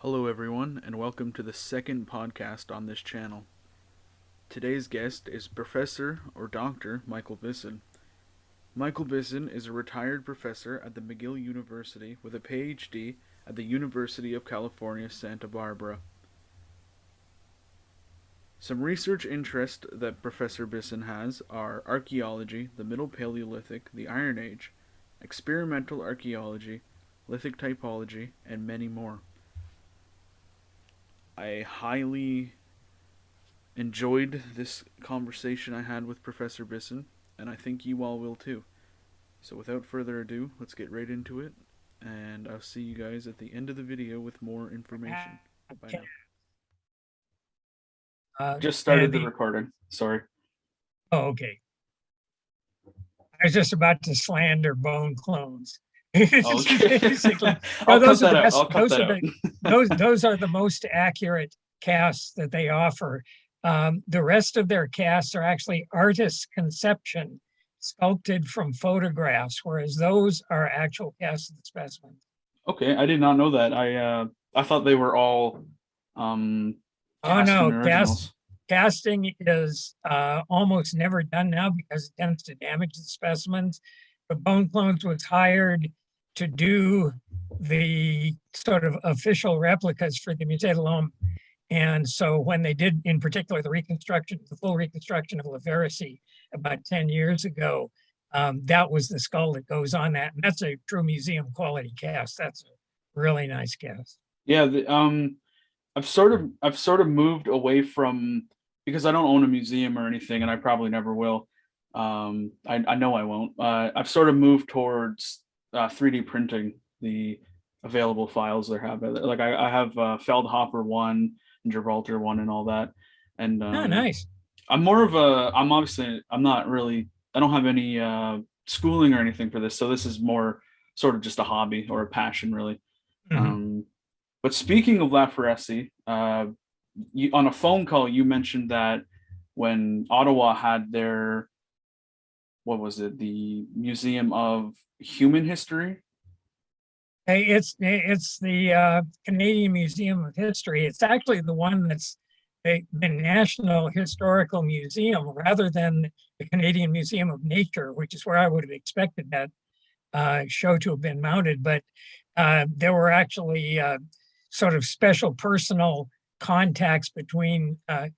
Hello, everyone, and welcome to the second podcast on this channel. Today's guest is Professor or Dr. Michael Bisson. Michael Bisson is a retired professor at the McGill University with a PhD at the University of California, Santa Barbara. Some research interests that Professor Bisson has are archaeology, the Middle Paleolithic, the Iron Age, experimental archaeology, lithic typology, and many more. I highly enjoyed this conversation I had with Professor Bisson, and I think you all will too. So without further ado, let's get right into it, and I'll see you guys at the end of the video with more information. Bye now. Just started And the recording. Sorry. okay. I was just about to slander bone clones. Okay. Basically, no, I'll cut those are that the out. best. I'll cut that out. Those are the most accurate casts that they offer. The rest of their casts are actually artist's conception, sculpted from photographs, whereas those are actual casts of the specimens. Okay, I did not know that. I thought they were all Oh cast and no, originals. casting is almost never done now because it tends to damage the specimens. But Bone Clones was hired to do the sort of official replicas for the Mutatolome. And so when they did, in particular, the full reconstruction of Laverisi about 10 years ago, that was the skull that goes on that. And that's a true museum quality cast. That's a really nice cast. Yeah, I've sort of moved away from, because I don't own a museum or anything, and I probably never will. I know I won't. I've sort of moved towards 3D printing the available files they have. Like I have Feldhofer one and Gibraltar one and all that. And Oh, nice. I'm not really, I don't have any schooling or anything for this, so this is more sort of just a hobby or a passion, really. Mhm. Um, but speaking of Laferesi, on a phone call, you mentioned that when Ottawa had their, what was it, the Museum of Human History? Hey, it's the Canadian Museum of History. It's actually the one that's the National Historical Museum rather than the Canadian Museum of Nature, which is where I would have expected that show to have been mounted. But there were actually sort of special personal contacts between a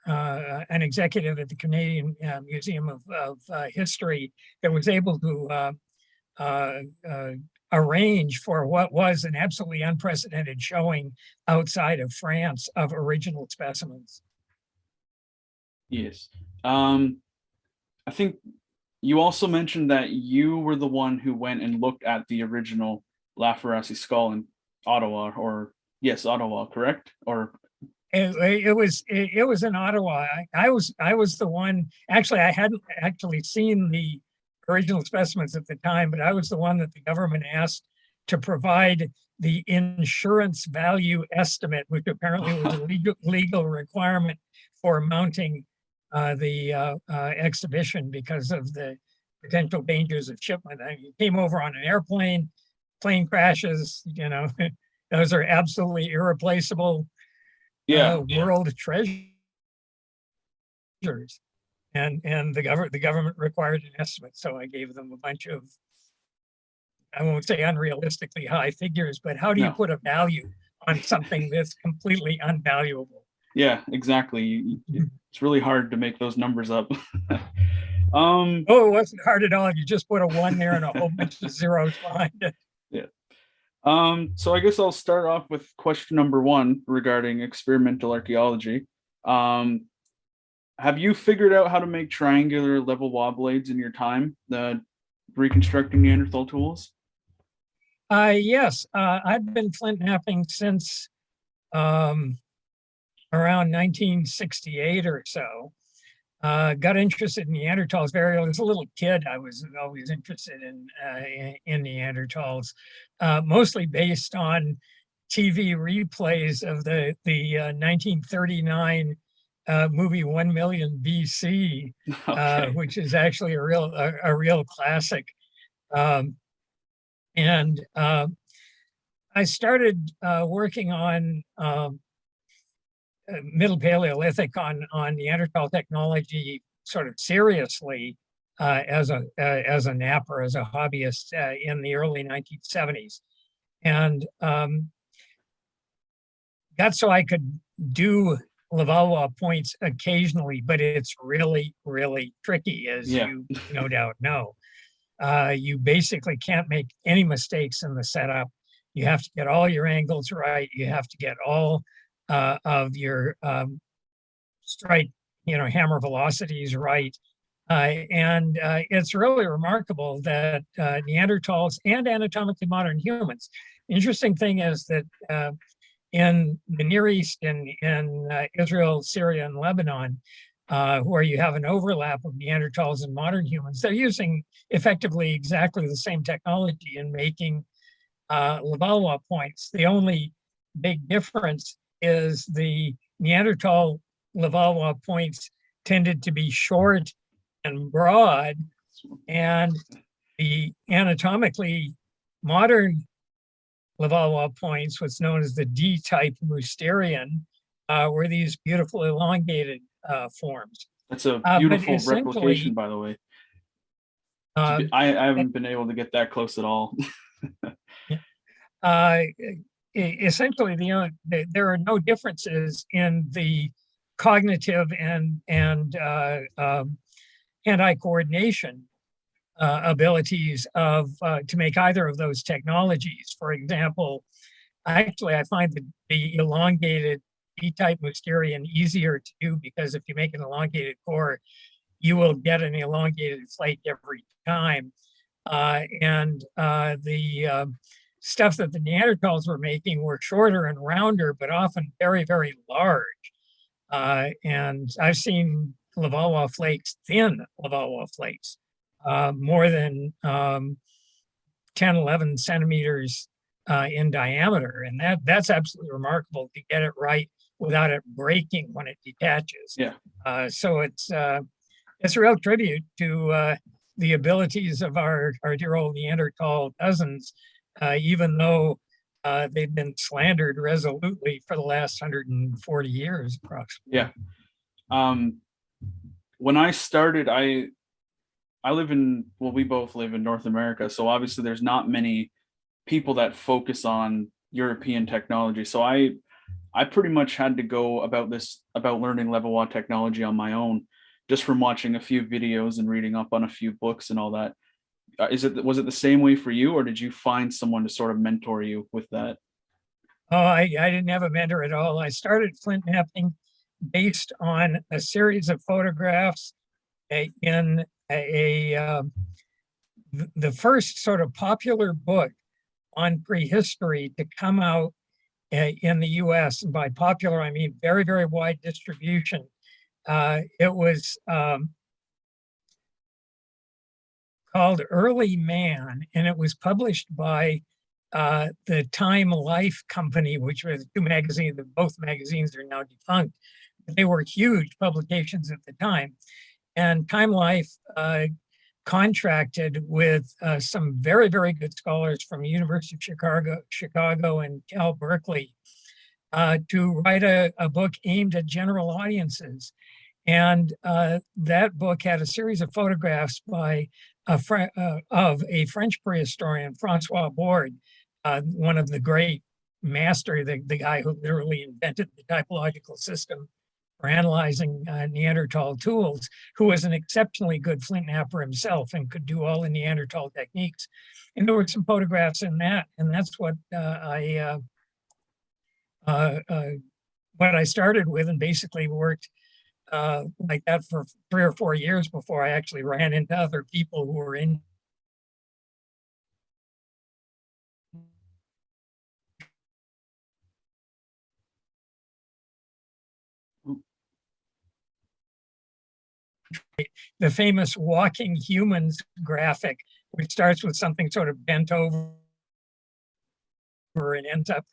an executive at the Canadian Museum of History that was able to uh, uh, arrange for what was an absolutely unprecedented showing outside of France of original specimens. Yes. Um, I think you also mentioned that you were the one who went and looked at the original Laferasi skull in Ottawa, or yes, Ottawa, correct? Or It was in Ottawa. I was the one. Actually, I hadn't actually seen the original specimens at the time, but I was the one that the government asked to provide the insurance value estimate, which apparently was a legal requirement for mounting the exhibition because of the potential dangers of shipment. I mean, you came over on an airplane, plane crashes, those are absolutely irreplaceable yeah, world treasures, and the government required an estimate. So I gave them a bunch of, I won't say unrealistically high figures, but how do you no, put a value on something that's completely unvaluable? yeah, exactly. It's really hard to make those numbers up. um, Oh, it wasn't hard at all. You just put a one there and a whole bunch of zeros behind it. yeah. So I guess I'll start off with question number one regarding experimental archaeology. Um, have you figured out how to make triangular level wall blades in your time, reconstructing Neanderthal tools? Yes, I've been flint knapping since um, around 1968 or so. Got interested in Neanderthals very early. As a little kid, I was always interested in Neanderthals, mostly based on TV replays of the 1939 movie 1 Million BC, Okay. which is actually a real classic. Um, and I started working on Middle Paleolithic on Neanderthal technology sort of seriously as a napper, as a hobbyist in the early 1970s, and got so I could do Levallois points occasionally, but it's really, really tricky, as Yeah. you no doubt know. You basically can't make any mistakes in the setup. You have to get all your angles right. You have to get all of your strike, hammer velocities right. And it's really remarkable that Neanderthals and anatomically modern humans. The interesting thing is that in the Near East, in Israel, Syria, and Lebanon, where you have an overlap of Neanderthals and modern humans, they're using effectively exactly the same technology in making Levallois points. The only big difference is the Neanderthal Levallois points tended to be short and broad, and the anatomically modern Levallois points, what's known as the D-type Mousterian, were these beautiful elongated forms. That's a But beautiful essentially, replication, by the way. I haven't been able to get that close at all. essentially, there are no differences in the cognitive and hand-eye coordination abilities of to make either of those technologies. For example, actually, I find the elongated E-type Mousterian easier to do, because if you make an elongated core, you will get an elongated flake every time. And the stuff that the Neanderthals were making were shorter and rounder, but often very, very large. And I've seen Levallois flakes, thin Levallois flakes, more than 10, 11 centimeters in diameter. And that's absolutely remarkable to get it right without it breaking when it detaches. Yeah. So it's a real tribute to the abilities of our dear old Neanderthal cousins, even though they've been slandered resolutely for the last 140 years, approximately. Yeah. When I started, I live in, well, we both live in North America, so obviously there's not many people that focus on European technology. So I pretty much had to go about learning Levallois technology on my own, just from watching a few videos and reading up on a few books and all that. Was it the same way for you, or did you find someone to sort of mentor you with that? Oh, I didn't have a mentor at all. I started flint knapping based on a series of photographs in the first sort of popular book on prehistory to come out in the US. And by popular, I mean very, very wide distribution. It was called Early Man, and it was published by the Time Life Company, which was two magazines. Both magazines are now defunct. But they were huge publications at the time. And Time Life contracted with some very, very good scholars from the University of Chicago and Cal Berkeley to write a book aimed at general audiences. And that book had a series of photographs by of a French prehistorian, Francois Borde, one of the great master, the guy who literally invented the typological system for analyzing Neanderthal tools, who was an exceptionally good flint napper himself and could do all the Neanderthal techniques. And there were some photographs in that, and that's what I started with, and basically worked like that for 3 or 4 years before I actually ran into other people who were in. The famous walking humans graphic, which starts with something sort of bent over and ends up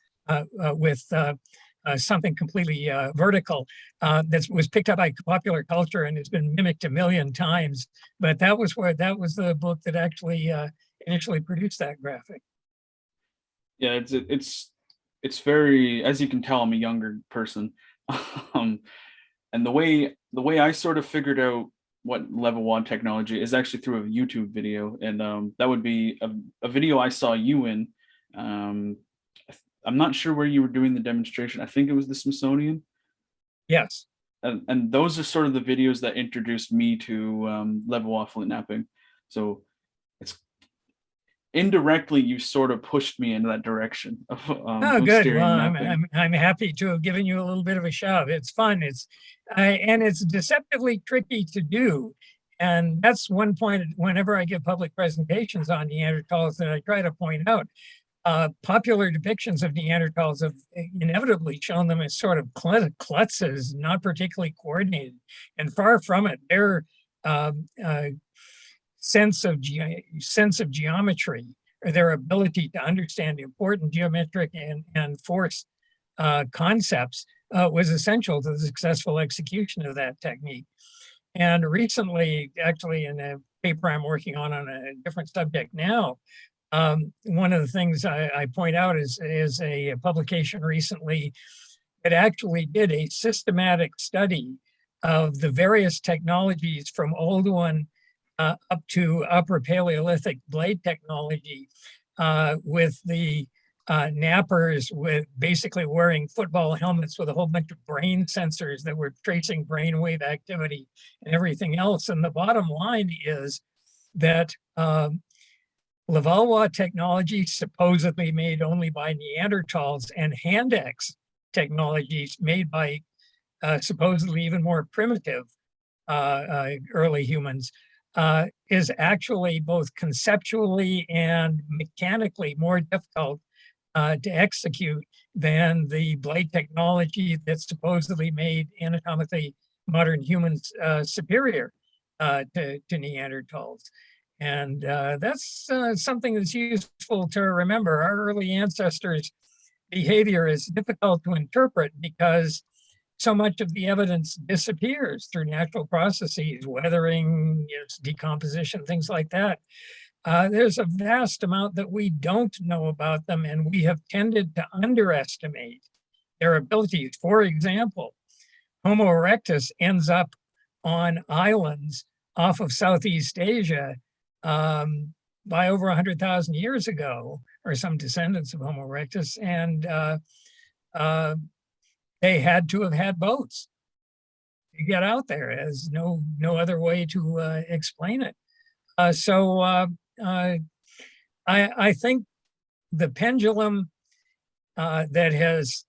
with something completely vertical, that was picked up by popular culture and has been mimicked a million times. But that was the book that actually initially produced that graphic. Yeah, it's very, as you can tell, I'm a younger person. um, and the way I sort of figured out what level one technology is actually through a YouTube video, and that would be a video I saw you in. Um, I'm not sure where you were doing the demonstration. I think it was the Smithsonian, Yes. and those are sort of the videos that introduced me to level one flint knapping. So it's indirectly you sort of pushed me in that direction Oh, of good. Well, steering I'm mapping. I'm I'm happy to have given you a little bit of a shove. It's fun. And it's deceptively tricky to do. And that's one point whenever I give public presentations on Neanderthals that I try to point out. Popular depictions of Neanderthals have inevitably shown them as sort of klutzes, not particularly coordinated, and far from it. Their sense of geometry, or their ability to understand important geometric and force concepts, was essential to the successful execution of that technique. And recently, actually, in a paper I'm working on a different subject now, one of the things I point out is a publication recently that actually did a systematic study of the various technologies from old one up to upper Paleolithic blade technology, with the nappers with basically wearing football helmets with a whole bunch of brain sensors that were tracing brainwave activity and everything else. And the bottom line is that Levallois technology, supposedly made only by Neanderthals, and Handex technologies made by supposedly even more primitive early humans, is actually both conceptually and mechanically more difficult to execute than the blade technology that supposedly made anatomically modern humans superior to Neanderthals. And that's something that's useful to remember. Our early ancestors' behavior is difficult to interpret because so much of the evidence disappears through natural processes, weathering, decomposition, things like that. There's a vast amount that we don't know about them, and we have tended to underestimate their abilities. For example, Homo erectus ends up on islands off of Southeast Asia by over 100,000 years ago, or some descendants of Homo erectus, and they had to have had boats to get out there. There's no other way to explain it. I think the pendulum that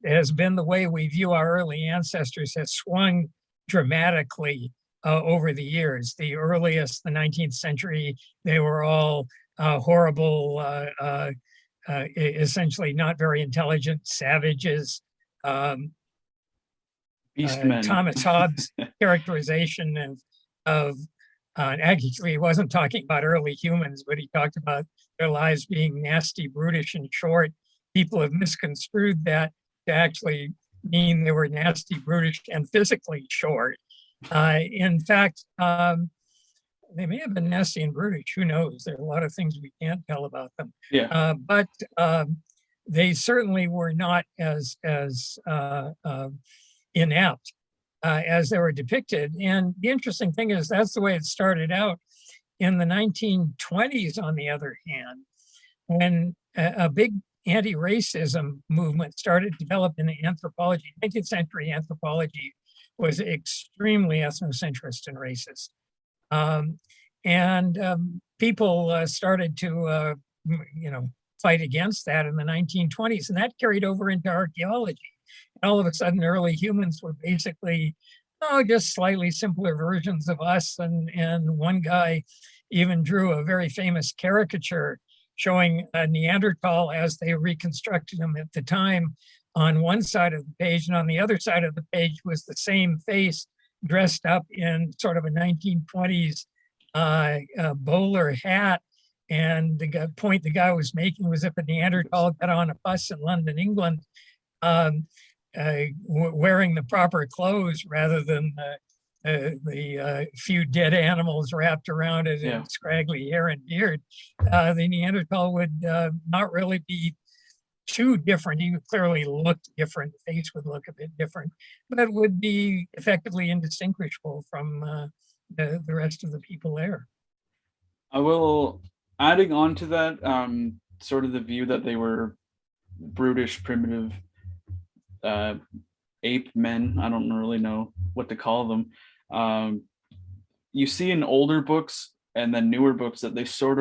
has been the way we view our early ancestors has swung dramatically over the years. The earliest, the 19th century, they were all horrible, essentially not very intelligent savages. Beastmen. Thomas Hobbes' characterization of actually, he wasn't talking about early humans, but he talked about their lives being nasty, brutish, and short. People have misconstrued that to actually mean they were nasty, brutish, and physically short. In fact, they may have been nasty and brutish. Who knows? There are a lot of things we can't tell about them. Yeah. But they certainly were not as inept as they were depicted. And the interesting thing is that's the way it started out. In the 1920s, on the other hand, when a big anti-racism movement started to develop in anthropology, 19th century anthropology was extremely ethnocentrist and racist. People started to, fight against that in the 1920s, and that carried over into archaeology. And all of a sudden, early humans were basically, just slightly simpler versions of us. And one guy even drew a very famous caricature showing a Neanderthal as they reconstructed him at the time on one side of the page, and on the other side of the page was the same face dressed up in sort of a 1920s bowler hat. And the point the guy was making was if a Neanderthal got on a bus in London, England, wearing the proper clothes rather than the few dead animals wrapped around it in scraggly hair and beard, the Neanderthal would not really be too different. He clearly looked different. The face would look a bit different, but it would be effectively indistinguishable from the rest of the people there. I will, adding on to that, sort of the view that they were brutish, primitive uh, ape men. I don't really know what to call them. Um, you see in older books and then newer books that they're sort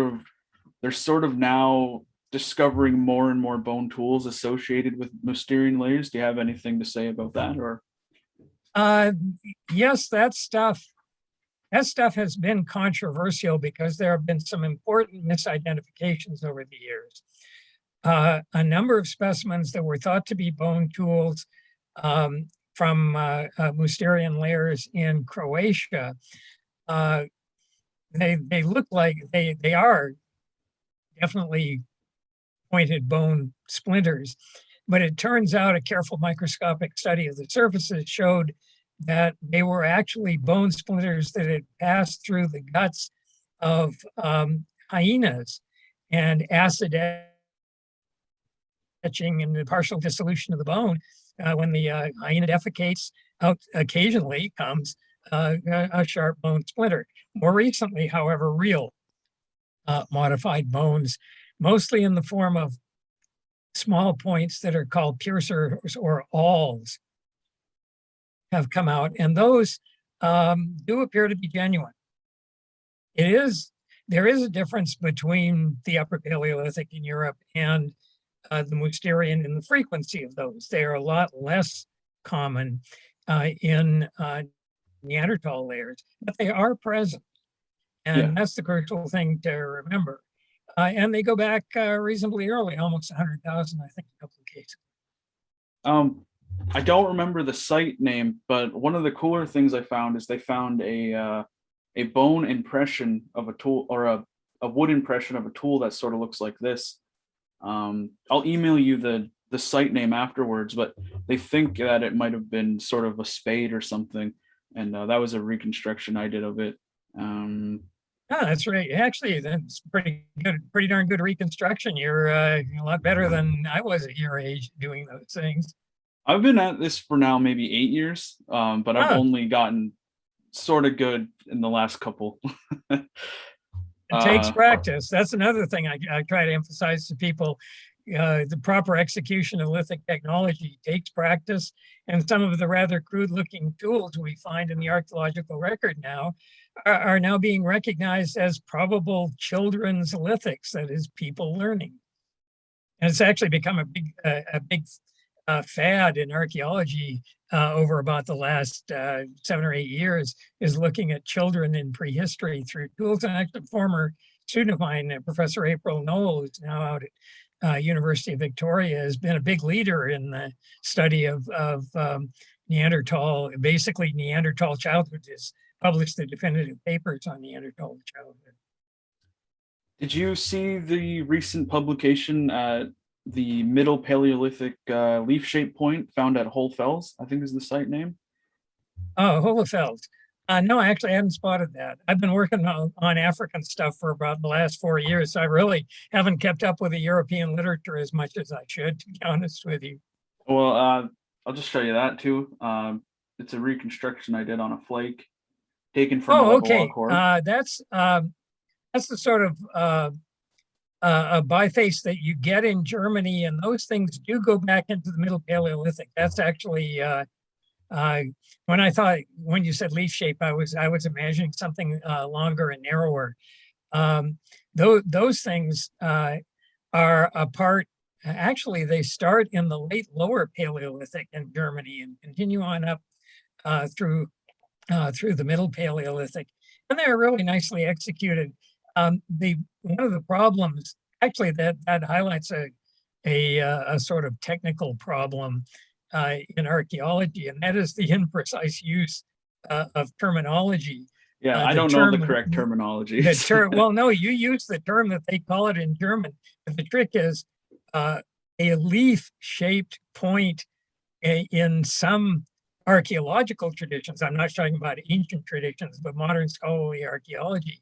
of now discovering more and more bone tools associated with Mousterian layers. Do you have anything to say about that? Or Uh, yes, that stuff has been controversial because there have been some important misidentifications over the years. A number of specimens that were thought to be bone tools from Mousterian layers in Croatia, they look like they are definitely pointed bone splinters, but it turns out a careful microscopic study of the surfaces showed that they were actually bone splinters that had passed through the guts of hyenas, and acid etching and the partial dissolution of the bone when the hyena defecates out occasionally comes a sharp bone splinter. More recently, however, real modified bones, mostly in the form of small points that are called piercers or awls, have come out, and those do appear to be genuine. There is a difference between the Upper Paleolithic in Europe and the Mousterian in the frequency of those. They are a lot less common in Neanderthal layers, but they are present. And yeah, that's the crucial thing to remember. And they go back reasonably early, almost 100,000, I think, in a couple of cases. I don't remember the site name, but one of the cooler things I found is they found a bone impression of a tool, or a wood impression of a tool that sort of looks like this. I'll email you the site name afterwards, but they think that it might have been sort of a spade or something, and that was a reconstruction I did of it. Oh, that's right. Actually, that's pretty good, pretty darn good reconstruction. You're a lot better than I was at your age doing those things. I've been at this for now maybe 8 years, but I've Huh. only gotten sort of good in the last couple. It takes uh, practice. That's another thing I try to emphasize to people. The proper execution of lithic technology takes practice, and some of the rather crude looking tools we find in the archaeological record now are now being recognized as probable children's lithics, that is, people learning. And it's actually become a big fad in archaeology over about the last 7 or 8 years, is looking at children in prehistory through tools. And actually, a former student of mine, Professor April Noel, who's now out at University of Victoria, has been a big leader in the study of Neanderthal, basically Neanderthal childhood, has published the definitive papers on Neanderthal childhood. did you see the recent publication, the Middle Paleolithic leaf-shaped point found at Hull Fells? I think is the site name. Oh, Hohlefeld. No, I actually haven't spotted that. I've been working on African stuff for about the last 4 years, so I really haven't kept up with the European literature as much as I should, to be honest with you. Well, I'll just show you that too. It's a reconstruction I did on a flake taken from a Oh, level okay. core. That's the sort of a biface that you get in Germany, and those things do go back into the Middle Paleolithic. That's actually when you said leaf shape, I was imagining something longer and narrower. Those things are a part. Actually, they start in the late Lower Paleolithic in Germany and continue on up through the Middle Paleolithic, and they're really nicely executed. One of the problems, actually, that highlights a sort of technical problem in archaeology, and that is the imprecise use of terminology. Yeah, I The don't know the term, correct terminology. the term. Well, no, you use the term that they call it in German, but the trick is a leaf-shaped point in some archaeological traditions. I'm not talking about ancient traditions, but modern scholarly archaeology.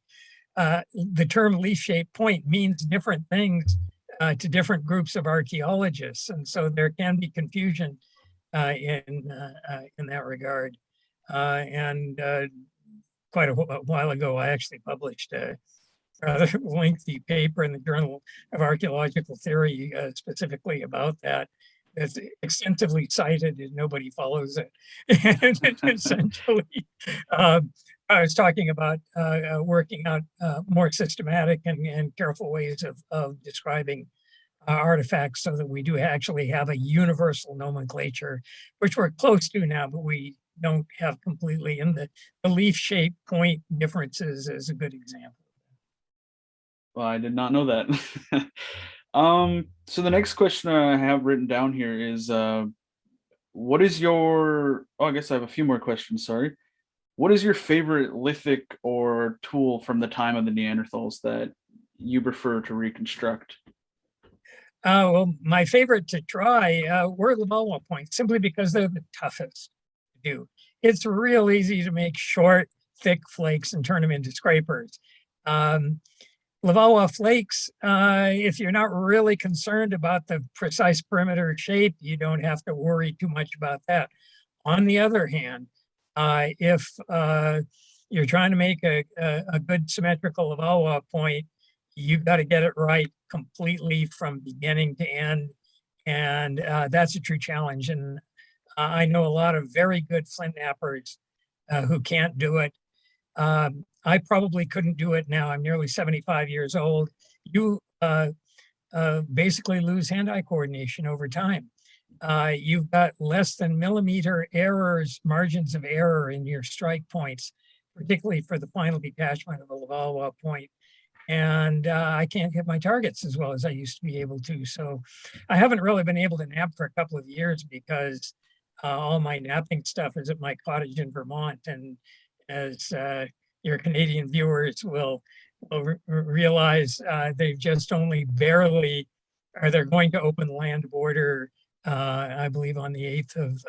The term leaf-shaped point means different things to different groups of archaeologists, and so there can be confusion in that regard. And quite a while ago, I actually published a rather lengthy paper in the Journal of Archaeological Theory specifically about that. It's extensively cited and nobody follows it. And essentially, I was talking about working out more systematic and careful ways of describing artifacts so that we do actually have a universal nomenclature, which we're close to now, but we don't have completely. And the leaf shape point differences is a good example. Well, I did not know that. So the next question I have written down here is, what is your, oh, I guess I have a few more questions, sorry. What is your favorite lithic or tool from the time of the Neanderthals that you prefer to reconstruct? Well, my favorite to try were the Levallois points, simply because they're the toughest to do. It's real easy to make short, thick flakes and turn them into scrapers. Levallois flakes, if you're not really concerned about the precise perimeter shape, you don't have to worry too much about that. On the other hand, if you're trying to make a good symmetrical Levallois point, you've got to get it right completely from beginning to end. And that's a true challenge. And I know a lot of very good flint knappers who can't do it. I probably couldn't do it now. I'm nearly 75 years old. You basically lose hand-eye coordination over time. You've got less than millimeter errors, margins of error in your strike points, particularly for the final detachment of a Levallois point. And I can't hit my targets as well as I used to be able to. So I haven't really been able to nap for a couple of years because all my napping stuff is at my cottage in Vermont. And as your Canadian viewers will realize, they've just only barely, or they're going to open the land border, I believe on the 8th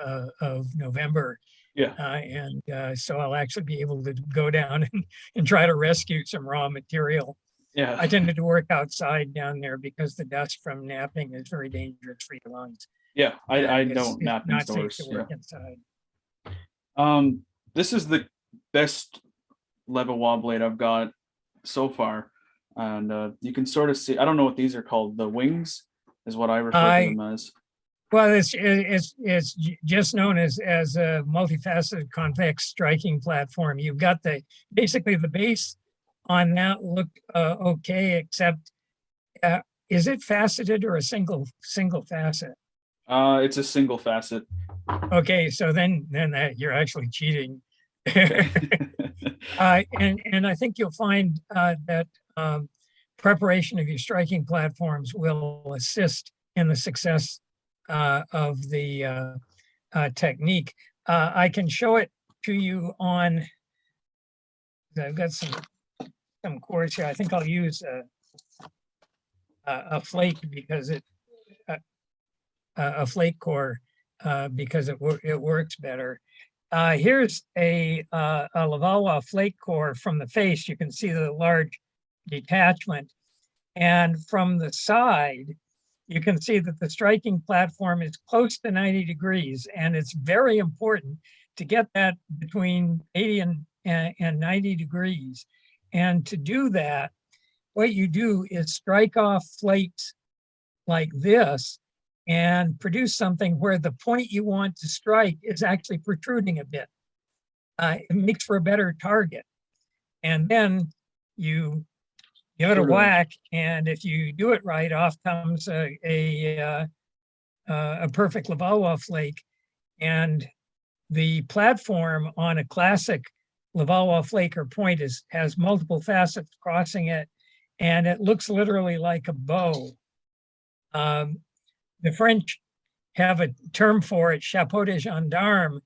of November. Yeah. So I'll actually be able to go down and try to rescue some raw material. Yeah. I tended to work outside down there because the dust from napping is very dangerous for your lungs. Yeah, I It's don't nap not safe indoors. to Yeah. work inside. This is the best Levallois blade I've got so far. And you can sort of see, I don't know what these are called. The wings is what I refer to them as. Well, it's just known as a multifaceted convex striking platform. You've got basically the base on that looked okay, except is it faceted or a single facet? It's a single facet. Okay, so then you're actually cheating. Okay. And I think you'll find that preparation of your striking platforms will assist in the success of the technique. I can show it to you on, I've got some cores here. I think I'll use a flake because a flake core because it works better. Here's a Levallois flake core from the face. You can see the large detachment. And from the side, you can see that the striking platform is close to 90 degrees. And it's very important to get that between 80 and 90 degrees. And to do that, what you do is strike off flakes like this and produce something where the point you want to strike is actually protruding a bit. It makes for a better target. And then you give it a whack, and if you do it right, off comes a perfect Levallois flake. And the platform on a classic Levallois flake or point has multiple facets crossing it, and it looks literally like a bow. The French have a term for it, chapeau de gendarme,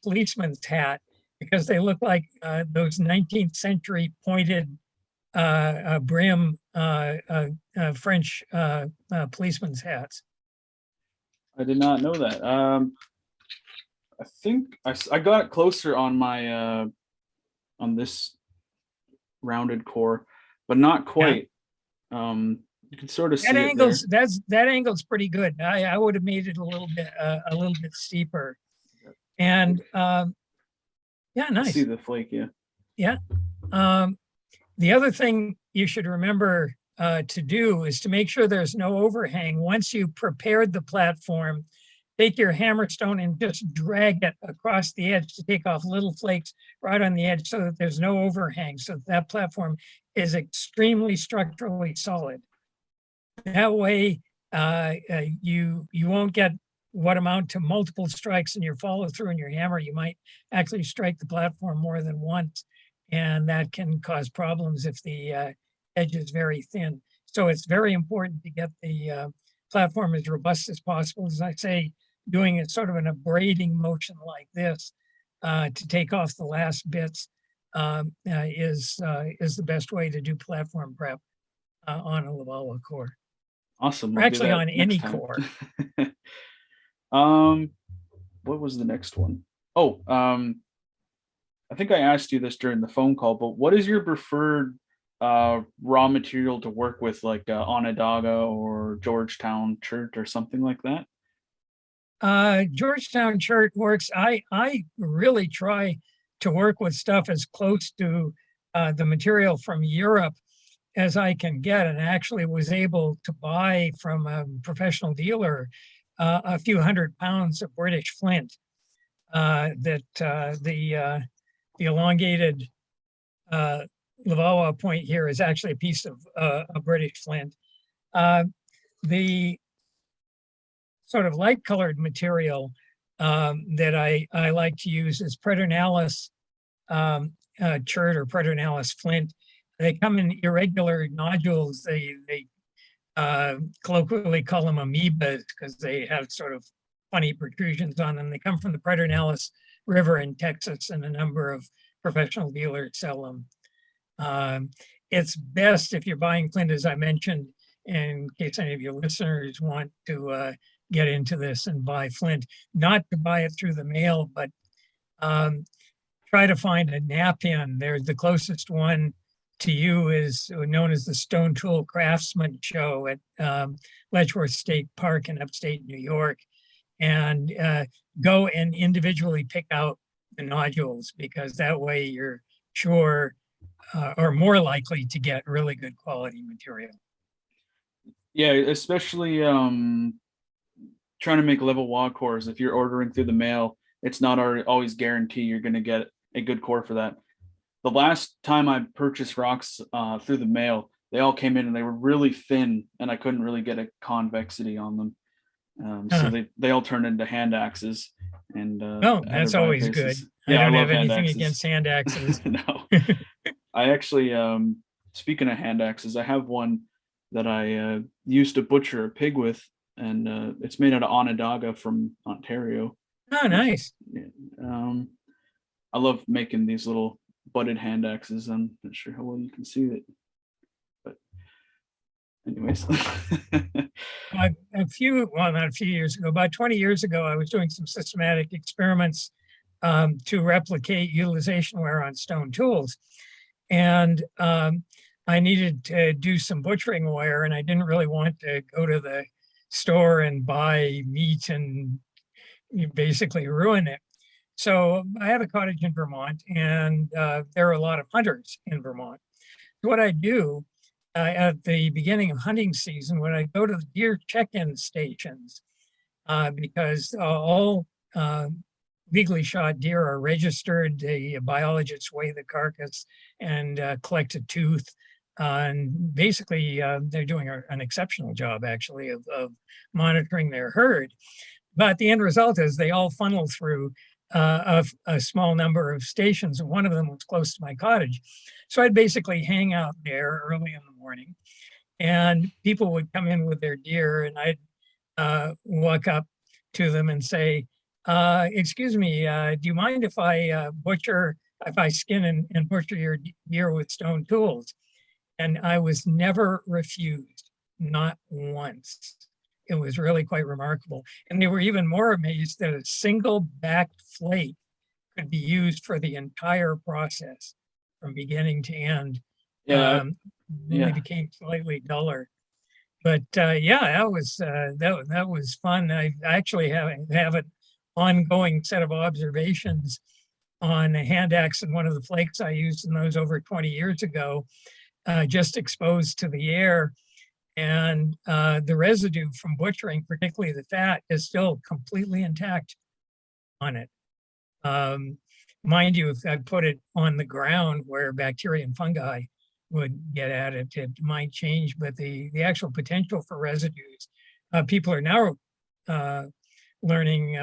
policeman's hat, because they look like those 19th century pointed brim French policeman's hats. I did not know that. I think I got it closer on my on this rounded core, but not quite. You can sort of That see it there. that angle's pretty good. I would have made it a little bit steeper. And yeah, You can see nice. the flake, yeah. Yeah. Um, the other thing you should remember to do is to make sure there's no overhang. Once you prepared the platform, take your hammerstone and just drag it across the edge to take off little flakes right on the edge so that there's no overhang. So that platform is structurally solid. That way, you won't get what amount to multiple strikes in your follow through and your hammer. You might actually strike the platform more than once, and that can cause problems if the edge is very thin. So it's very important to get the platform as robust as possible. As I say, doing it sort of in a braiding motion like this to take off the last bits is the best way to do platform prep on a Levallois core, Awesome. or I'll do actually that on next any time. core. um, what was the next one? Oh, I think I asked you this during the phone call, but what is your preferred raw material to work with, like Onondaga or Georgetown chert or something like that? Georgetown chert works. I really try to work with stuff as close to the material from Europe as I can get, and actually was able to buy from a professional dealer a few 100 pounds of British flint that the elongated Levallois point here is actually a piece of a British flint. The sort of light colored material that I like to use is Preternalis chert or Preternalis flint. They come in irregular nodules. They colloquially call them amoebas because they have sort of funny protrusions on them. They come from the Preternalis River in Texas, and a number of professional dealers sell them. It's best if you're buying flint, as I mentioned, in case any of your listeners want to get into this and buy flint, not to buy it through the mail, but try to find a nap-in. There's the closest one to you is known as the Stone Tool Craftsman Show at Letchworth State Park in upstate New York, and go and individually pick out the nodules, because that way you're sure or more likely to get really good quality material. Yeah, especially trying to make Levallois cores. If you're ordering through the mail, it's not always guarantee you're going to get a good core for that. The last time I purchased rocks through the mail, they all came in and they were really thin, and I couldn't really get a convexity on them. So they all turned into hand axes and Oh, other that's always good. bifaces. I Yeah, I don't love have hand anything axes. against hand axes. No, I actually, speaking of hand axes, I have one that I used to butcher a pig with, and it's made out of Onondaga from Ontario. Oh, nice. Um, I love making these little butted hand axes. I'm not sure how well you can see it, but anyways. Well, not a few years ago, about 20 years ago, I was doing some systematic experiments to replicate utilization wear on stone tools. And I needed to do some butchering wire, and I didn't really want to go to the store and buy meat and basically ruin it. So I have a cottage in Vermont, and there are a lot of hunters in Vermont. So what I do at the beginning of hunting season, when I go to the deer check-in stations, because all legally shot deer are registered, the biologists weigh the carcass and collect a tooth. And basically, they're doing an exceptional job, actually, of monitoring their herd. But the end result is they all funnel through a small number of stations, and one of them was close to my cottage. So I'd basically hang out there early in the morning, and people would come in with their deer, and I'd walk up to them and say, "Excuse me, do you mind if if I skin and butcher your deer with stone tools?" And I was never refused, not once. It was really quite remarkable. And they were even more amazed that a single backed flake could be used for the entire process from beginning to end. Yeah, Only yeah. became slightly duller. But yeah, that was fun. I actually have an ongoing set of observations on a hand axe and one of the flakes I used in those over 20 years ago, just exposed to the air. And the residue from butchering, particularly the fat, is still completely intact on it. Mind you, if I put it on the ground where bacteria and fungi would get at it, it might change, but the actual potential for residues, people are now learning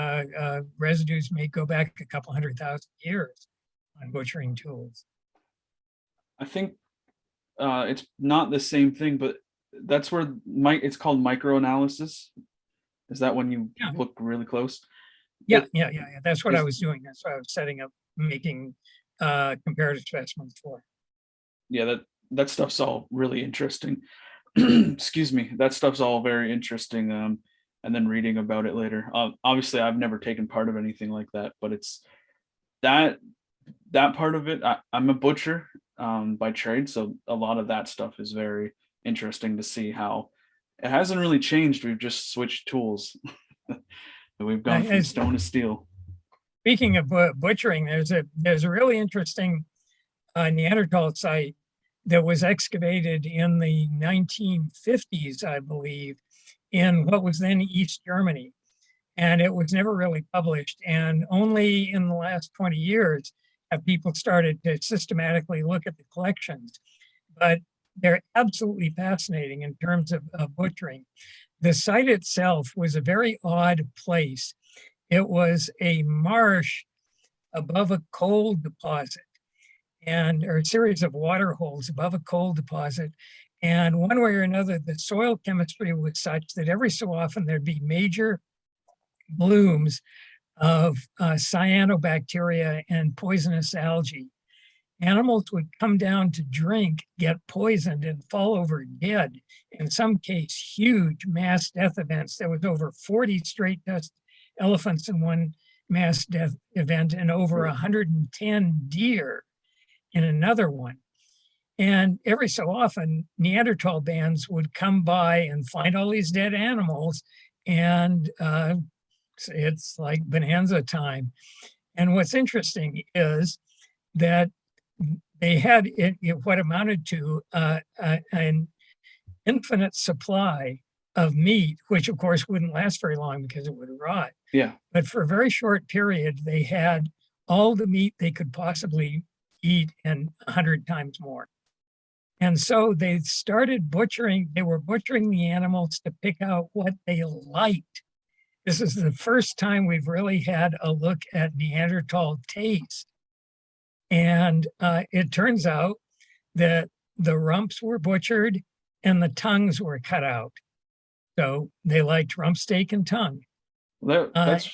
residues may go back a couple 100,000 years on butchering tools. I think it's not the same thing, but that's where it's called microanalysis. Is that when you Yeah. look really close? Yeah, yeah. That's what I Is- was doing. That's what I was setting up, making comparative specimens for. Yeah, that stuff's all really interesting. Excuse me. That stuff's all very interesting. And then reading about it later. Obviously, I've never taken part of anything like that, but it's that that part of it. I'm a butcher by trade, so a lot of that stuff is very interesting to see how it hasn't really changed. We've just switched tools. We've gone from As, stone to steel. speaking of butchering, there's a really interesting Neanderthal site that was excavated in the 1950s, I believe, in what was then East Germany. And it was never really published. And only in the last 20 years have people started to systematically look at the collections. But they're absolutely fascinating in terms of butchering. The site itself was a very odd place. It was a marsh above a coal deposit, or a series of water holes above a coal deposit. And one way or another, the soil chemistry was such that every so often there'd be major blooms of cyanobacteria and poisonous algae. Animals would come down to drink, get poisoned, and fall over dead. In some case, huge mass death events. There was over 40 straight dust elephants in one mass death event, and over 110 deer in another one. And every so often, Neanderthal bands would come by and find all these dead animals, and it's like bonanza time. And what's interesting is that they had what amounted to an infinite supply of meat, which of course wouldn't last very long because it would rot. Yeah. But for a very short period, they had all the meat they could possibly eat and 100 times more. And so they started butchering, they were butchering the animals to pick out what they liked. This is the first time we've really had a look at Neanderthal taste. And it turns out that the rumps were butchered and the tongues were cut out. So they liked rump steak and tongue. That's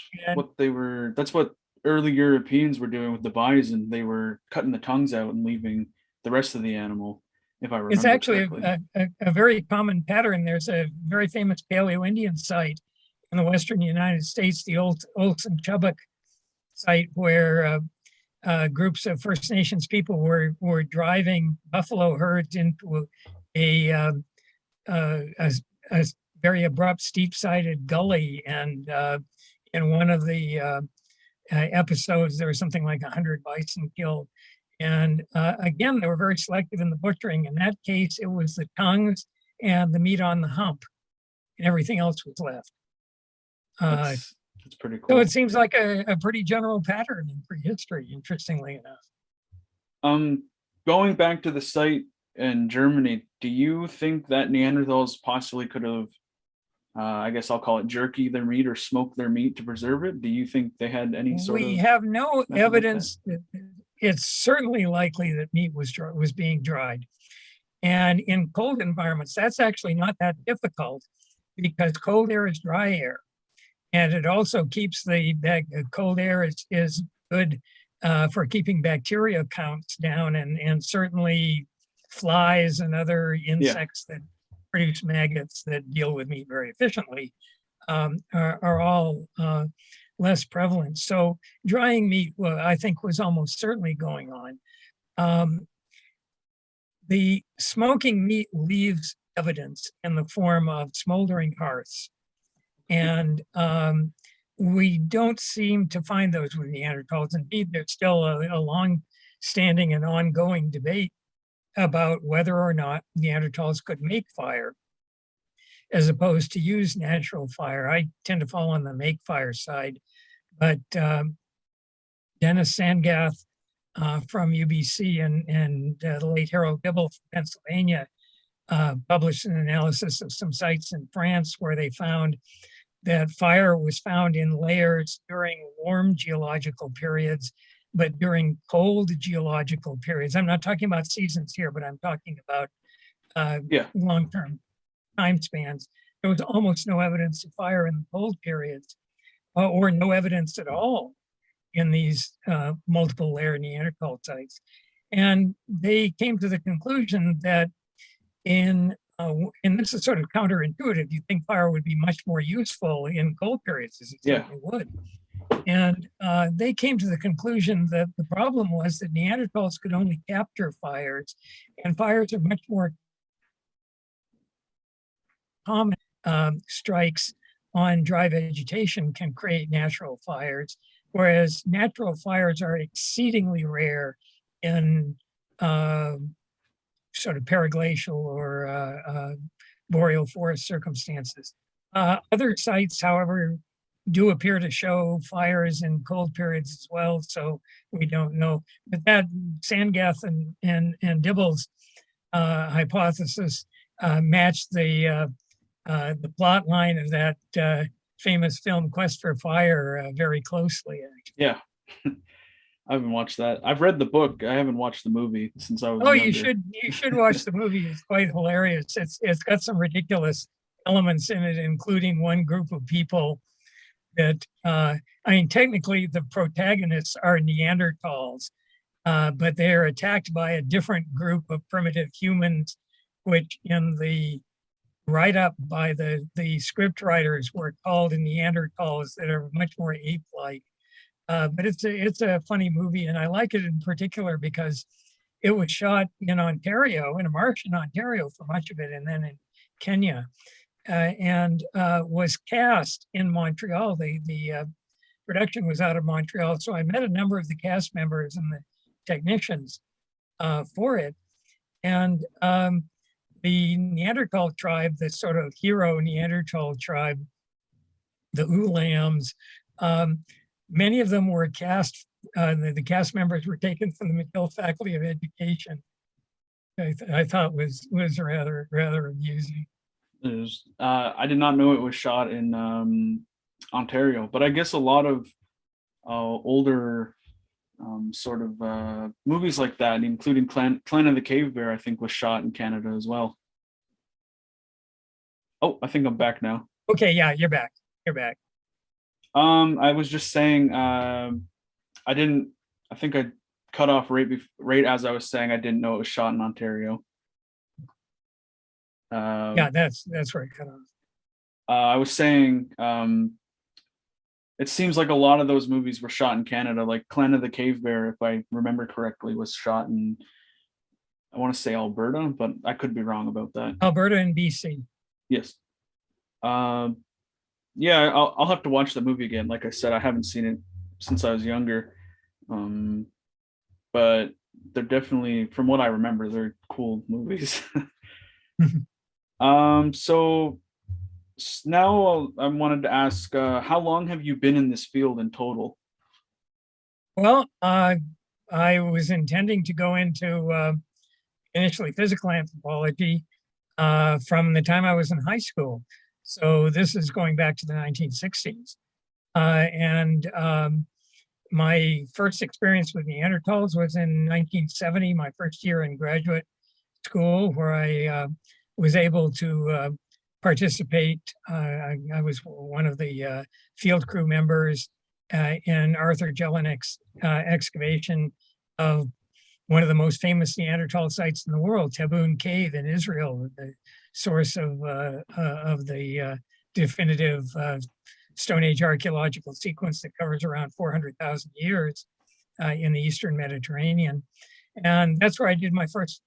what early Europeans were doing with the bison. They were cutting the tongues out and leaving the rest of the animal, if I remember It's actually correctly. a very common pattern. There's a very famous Paleo-Indian site in the Western United States, the old Olson Chubbuck site, where groups of First Nations people were driving buffalo herds into a very abrupt, steep-sided gully. And in one of the episodes, there was something like 100 bison killed. And again, they were very selective in the butchering. In that case, it was the tongues and the meat on the hump, and everything else was left. That's pretty cool. So it seems like a pretty general pattern in prehistory, interestingly enough. Going back to the site in Germany, do you think that Neanderthals possibly could have, I guess I'll call it jerky their meat or smoke their meat to preserve it? Do you think they had any sort of? We have no method like evidence that it's certainly likely that meat was being dried. And in cold environments, that's actually not that difficult because cold air is dry air. And it also keeps the cold air is good for keeping bacteria counts down, and certainly flies and other insects that produce maggots that deal with meat very efficiently are all less prevalent. So drying meat, I think, was almost certainly going on. the smoking meat leaves evidence in the form of smoldering hearths. And we don't seem to find those with Neanderthals. Indeed, there's still a long-standing and ongoing debate about whether or not Neanderthals could make fire as opposed to use natural fire. I tend to fall on the make fire side, but Dennis Sangath from UBC and the late Harold Dibble from Pennsylvania published an analysis of some sites in France where they found that fire was found in layers during warm geological periods, but during cold geological periods. I'm not talking about seasons here, but I'm talking about long-term time spans. There was almost no evidence of fire in the cold periods, or no evidence at all in these multiple layer Neanderthal sites. And they came to the conclusion that and this is sort of counterintuitive. You think fire would be much more useful in cold periods, as it certainly would. And they came to the conclusion that the problem was that Neanderthals could only capture fires, and fires are much more common. Strikes on dry vegetation can create natural fires, whereas natural fires are exceedingly rare in sort of periglacial or boreal forest circumstances. Other sites, however, do appear to show fires in cold periods as well, so we don't know. But that Sangath and Dibble's hypothesis matched the plot line of that famous film Quest for Fire very closely. Actually. Yeah. I haven't watched that. I've read the book. I haven't watched the movie since I was Oh, younger. you should watch the movie. It's quite hilarious. It's got some ridiculous elements in it, including one group of people that I mean, technically the protagonists are Neanderthals, but they are attacked by a different group of primitive humans, which in the write-up by the script writers were called Neanderthals that are much more ape-like. But it's a funny movie, and I like it in particular because it was shot in Ontario, in a marsh in Ontario for much of it, and then in Kenya, and was cast in Montreal. The production was out of Montreal, so I met a number of the cast members and the technicians for it. And the Neanderthal tribe, the sort of hero Neanderthal tribe, the Ulams, many of them were cast, the cast members were taken from the McGill Faculty of Education. I thought was rather amusing. I did not know it was shot in Ontario, but I guess a lot of older sort of movies like that, including Clan of the Cave Bear, I think was shot in Canada as well. Oh, I think I'm back now. Okay, yeah, you're back. You're back. I was just saying, I think I cut off right as I was saying I didn't know it was shot in Ontario. Yeah, that's where it cut off. I was saying, it seems like a lot of those movies were shot in Canada, like Clan of the Cave Bear, if I remember correctly, was shot in, I want to say Alberta, but I could be wrong about that. Alberta and BC. Yes. Yeah, I'll have to watch the movie again. Like I said, I haven't seen it since I was younger. But they're definitely, from what I remember, they're cool movies. So now I wanted to ask, how long have you been in this field in total? Well, I was intending to go into initially physical anthropology from the time I was in high school. So this is going back to the 1960s. And my first experience with Neanderthals was in 1970, my first year in graduate school, where I was able to participate. I was one of the field crew members in Arthur Jelinek's excavation of one of the most famous Neanderthal sites in the world, Taboon Cave in Israel, the source of the definitive Stone Age archaeological sequence that covers around 400,000 years in the Eastern Mediterranean. And that's where I did my first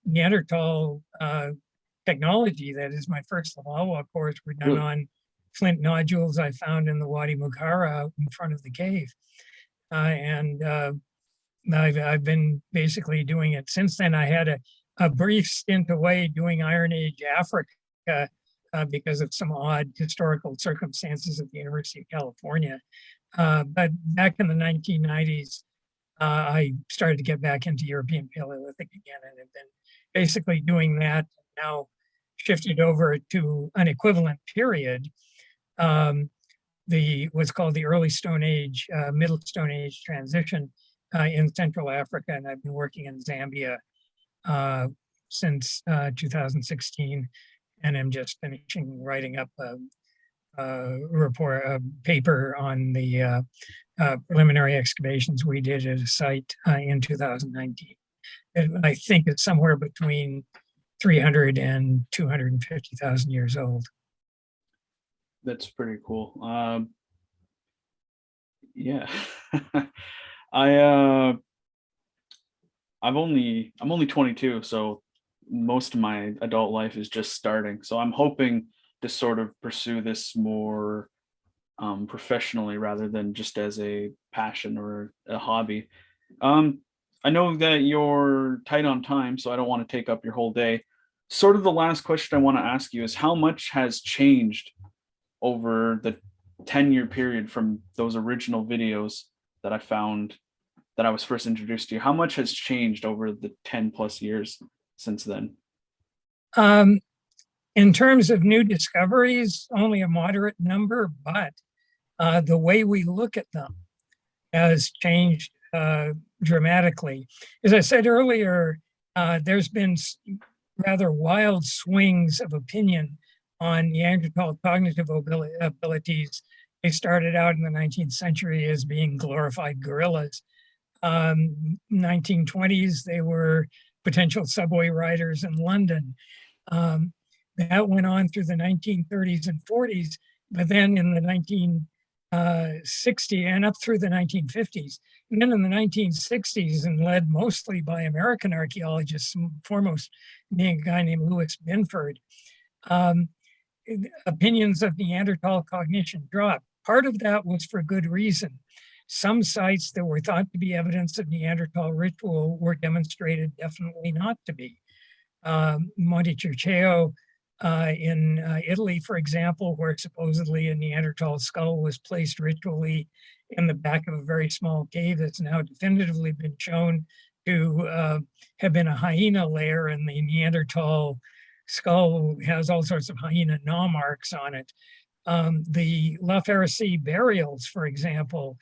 Neanderthal technology. That is, my first Lavalwa course were done Really? on flint nodules I found in the Wadi Mughara in front of the cave. And I've been basically doing it since then. I had a brief stint away doing Iron Age Africa because of some odd historical circumstances at the University of California. But back in the 1990s, I started to get back into European Paleolithic again, and have been basically doing that. Now shifted over to an equivalent period, the what's called the early Stone Age, Middle Stone Age transition in Central Africa, and I've been working in Zambia since 2016, and I'm just finishing writing up a paper on the preliminary excavations we did at a site in 2019. And I think it's somewhere between 300 and 250,000 years old. That's pretty cool. Yeah. I I'm only 22, so most of my adult life is just starting. So I'm hoping to sort of pursue this more professionally rather than just as a passion or a hobby. Um, I know that you're tight on time, so I don't want to take up your whole day. Sort of the last question I want to ask you is how much has changed over the 10-year period from those original videos that I found that I was first introduced to you? How much has changed over the 10 plus years since then? Um, in terms of new discoveries, only a moderate number, but the way we look at them has changed dramatically. As I said earlier, there's been rather wild swings of opinion on Neanderthal cognitive abilities. They started out in the 19th century as being glorified gorillas. 1920s, they were potential subway riders in London. That went on through the 1930s and 40s, but then in the 1960s and up through the 1950s. And then in the 1960s, and led mostly by American archaeologists, foremost being a guy named Louis Binford, opinions of Neanderthal cognition dropped. Part of that was for good reason. Some sites that were thought to be evidence of Neanderthal ritual were demonstrated definitely not to be. Monte Circeo in Italy, for example, where supposedly a Neanderthal skull was placed ritually in the back of a very small cave that's now definitively been shown to have been a hyena lair, and the Neanderthal skull has all sorts of hyena gnaw marks on it. The La Pharisee burials, for example,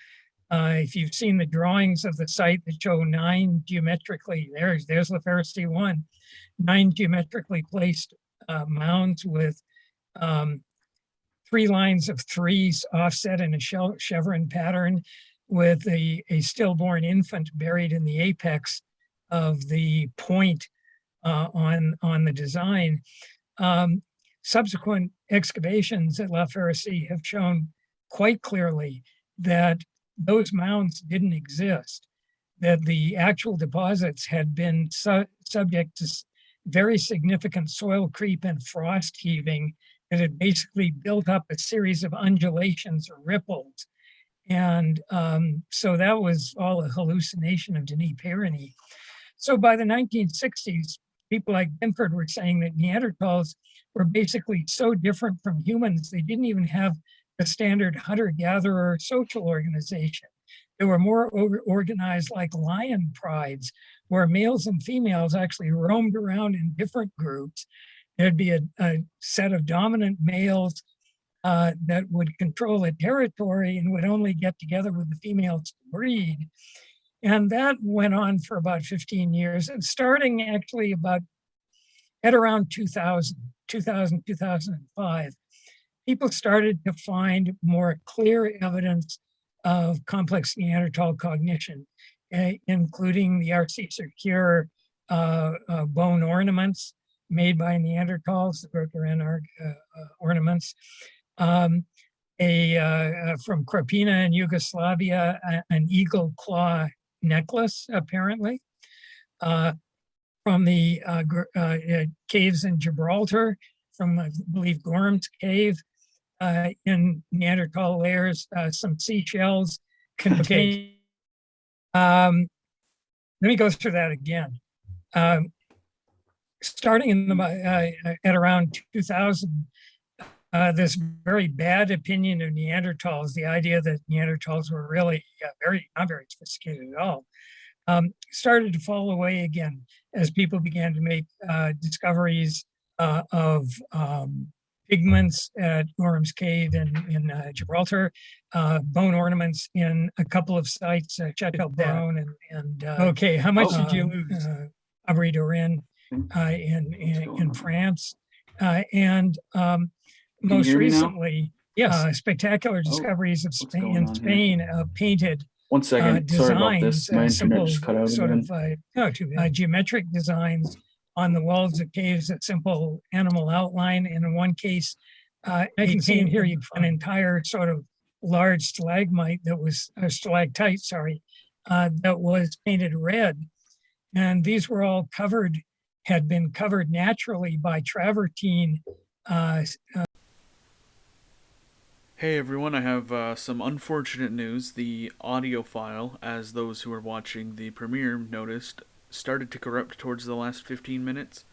if you've seen the drawings of the site that show 9 geometrically, there's La Pharisee 1, 9 geometrically placed mounds with 3 lines of 3s offset in a chevron pattern, with a stillborn infant buried in the apex of the point on the design. Subsequent excavations at La Pharisee have shown quite clearly that those mounds didn't exist, that the actual deposits had been subject to very significant soil creep and frost heaving that had basically built up a series of undulations or ripples. And so that was all a hallucination of Denis Pironi. So by the 1960s, people like Binford were saying that Neanderthals were basically so different from humans, they didn't even have the standard hunter-gatherer social organization. They were more organized like lion prides, where males and females actually roamed around in different groups. There'd be a set of dominant males that would control a territory and would only get together with the females to breed. And that went on for about 15 years, and starting actually about at around 2005, people started to find more clear evidence of complex Neanderthal cognition, including the RC secure bone ornaments made by Neanderthals, the Groteran ornaments. From Krapina in Yugoslavia, an eagle claw necklace, apparently. from the caves in Gibraltar, from I believe Gorham's Cave, in Neanderthal layers, some seashells contain. Let me go through that again. Starting in at around 2000, this very bad opinion of Neanderthals, the idea that Neanderthals were really not very sophisticated at all, started to fall away again as people began to make discoveries of pigments at Gorham's Cave in Gibraltar, bone ornaments in a couple of sites, Chateau Brown and okay, how much did you lose? Abri Dorin in France, and most recently, yes, spectacular discoveries of Spain, in Spain of painted 1 second. Sorry about this. My internet just cut out sort again. of geometric designs on the walls of caves, a simple animal outline. And in one case, I can see and hear you an entire sort of large stalagmite that was a stalactite, sorry, that was painted red. And these were all had been covered naturally by travertine. Hey everyone, I have some unfortunate news. The audio file, as those who are watching the premiere noticed, started to corrupt towards the last 15 minutes.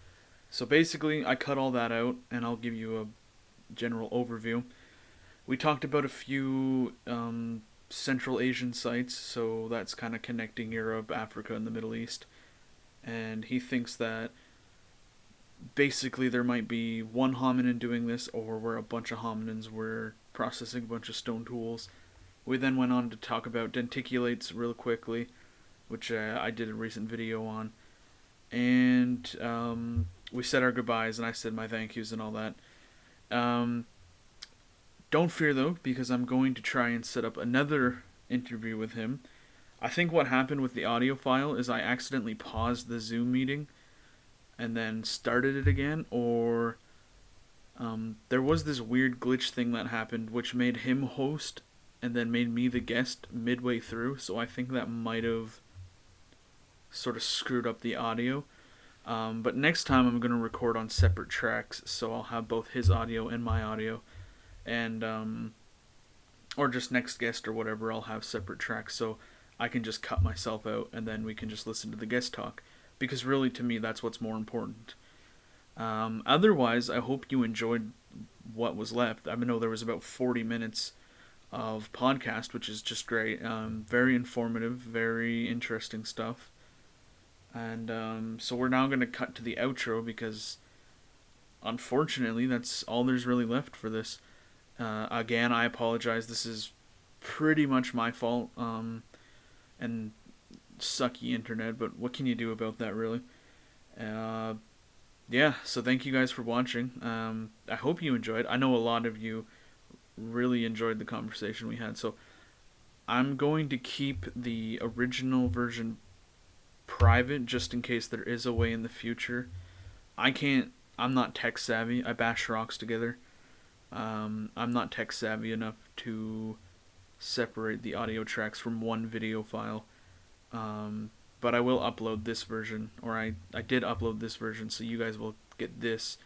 So basically, I cut all that out, and I'll give you a general overview. We talked about a few Central Asian sites, so that's kind of connecting Europe, Africa, and the Middle East. And he thinks that basically there might be one hominin doing this, or where a bunch of hominins were processing a bunch of stone tools. We then went on to talk about denticulates real quickly, which I did a recent video on. And we said our goodbyes, and I said my thank yous and all that. Don't fear though, because I'm going to try and set up another interview with him. I think what happened with the audio file is I accidentally paused the Zoom meeting and then started it again, or there was this weird glitch thing that happened which made him host and then made me the guest midway through, so I think that might have sort of screwed up the audio. But next time I'm going to record on separate tracks, so I'll have both his audio and my audio, and or just next guest or whatever, I'll have separate tracks, so I can just cut myself out and then we can just listen to the guest talk, because really to me that's what's more important. Otherwise, I hope you enjoyed what was left. I know there was about 40 minutes of podcast, which is just great. Very informative, very interesting stuff. And so we're now going to cut to the outro, because unfortunately that's all there's really left for this. Again, I apologize. This is pretty much my fault, and sucky internet, but what can you do about that, really? Yeah, so thank you guys for watching. I hope you enjoyed. I know a lot of you really enjoyed the conversation we had, so I'm going to keep the original version private just in case there is a way in the future. I'm not tech savvy. I bash rocks together. I'm not tech savvy enough to separate the audio tracks from one video file. But I will upload this version, or I did upload this version, so you guys will get this.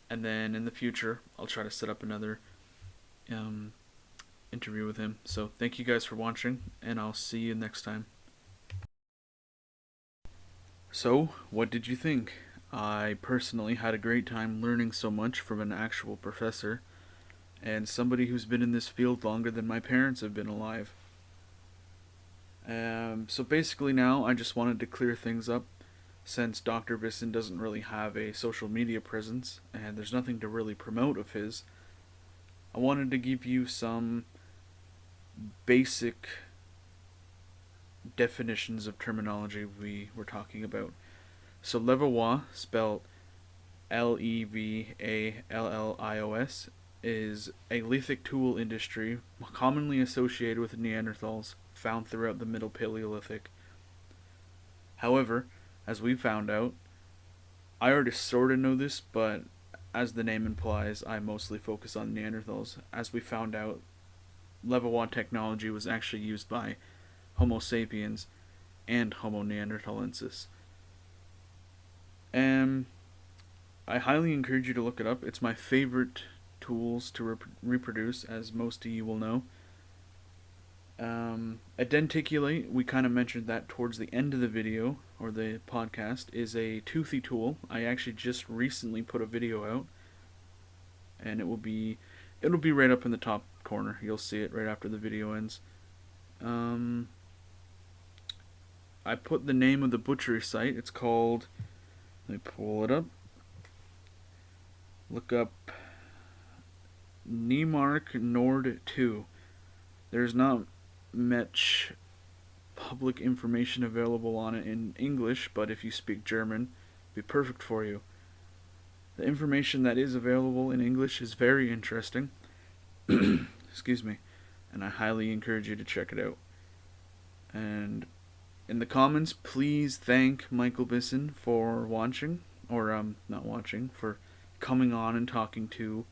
And then in the future, I'll try to set up another interview with him. So thank you guys for watching, and I'll see you next time. So, what did you think? I personally had a great time learning so much from an actual professor, and somebody who's been in this field longer than my parents have been alive. So basically now I just wanted to clear things up, since Dr. Bisson doesn't really have a social media presence and there's nothing to really promote of his. I wanted to give you some basic definitions of terminology we were talking about. So Levallois, spelled Levallios, is a lithic tool industry commonly associated with Neanderthals, found throughout the Middle Paleolithic. However, as we found out, I already sort of know this, but as the name implies, I mostly focus on Neanderthals. As we found out, Levallois technology was actually used by Homo sapiens and Homo neanderthalensis. And I highly encourage you to look it up. It's my favorite tools to reproduce, as most of you will know. Identiculate, we kind of mentioned that towards the end of the video or the podcast, is a toothy tool. I actually just recently put a video out, and it'll be right up in the top corner. You'll see it right after the video ends. Um, I put the name of the butchery site. It's called. Let me pull it up. Look up Nemark Nord 2. There's not much public information available on it in English, but if you speak German, it'd be perfect for you. The information that is available in English is very interesting. Excuse me. And I highly encourage you to check it out. And in the comments, please thank Michael Bisson for watching, or not watching, for coming on and talking to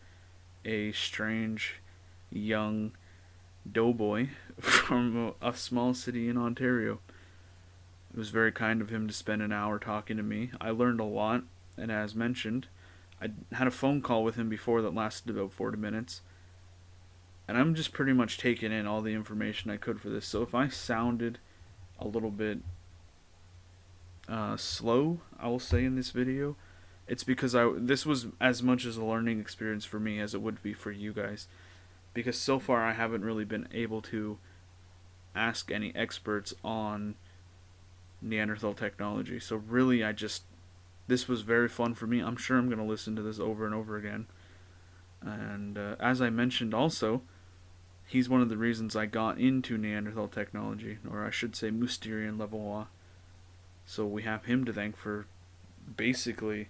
a strange young doughboy from a small city in Ontario. It was very kind of him to spend an hour talking to me. I learned a lot, and as mentioned, I had a phone call with him before that lasted about 40 minutes. And I'm just pretty much taking in all the information I could for this. So if I sounded a little bit slow, I will say in this video, it's because this was as much as a learning experience for me as it would be for you guys. Because so far I haven't really been able to ask any experts on Neanderthal technology. So really, this was very fun for me. I'm sure I'm going to listen to this over and over again. And as I mentioned also, he's one of the reasons I got into Neanderthal technology, or I should say Mousterian Levallois. So we have him to thank for basically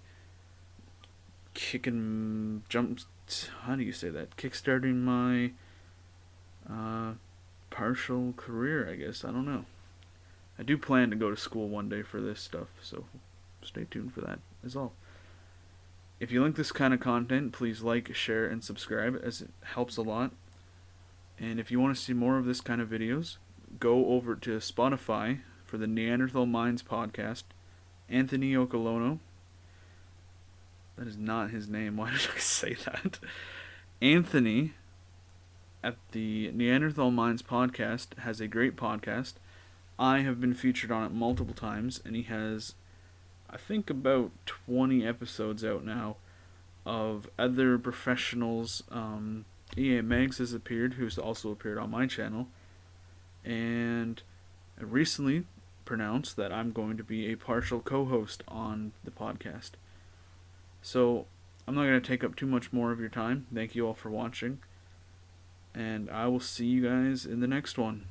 how do you say that? Kickstarting my partial career, I guess. I don't know. I do plan to go to school one day for this stuff, so stay tuned for that as well. If you like this kind of content, please like, share, and subscribe, as it helps a lot. And if you want to see more of this kind of videos, go over to Spotify for the Neanderthal Minds podcast. Anthony Okolono. That is not his name. Why did I say that? Anthony at the Neanderthal Minds podcast has a great podcast. I have been featured on it multiple times, and he has, I think, about 20 episodes out now of other professionals. EA Megs has appeared, who's also appeared on my channel, and I recently pronounced that I'm going to be a partial co-host on the podcast. So I'm not going to take up too much more of your time. Thank you all for watching, and I will see you guys in the next one.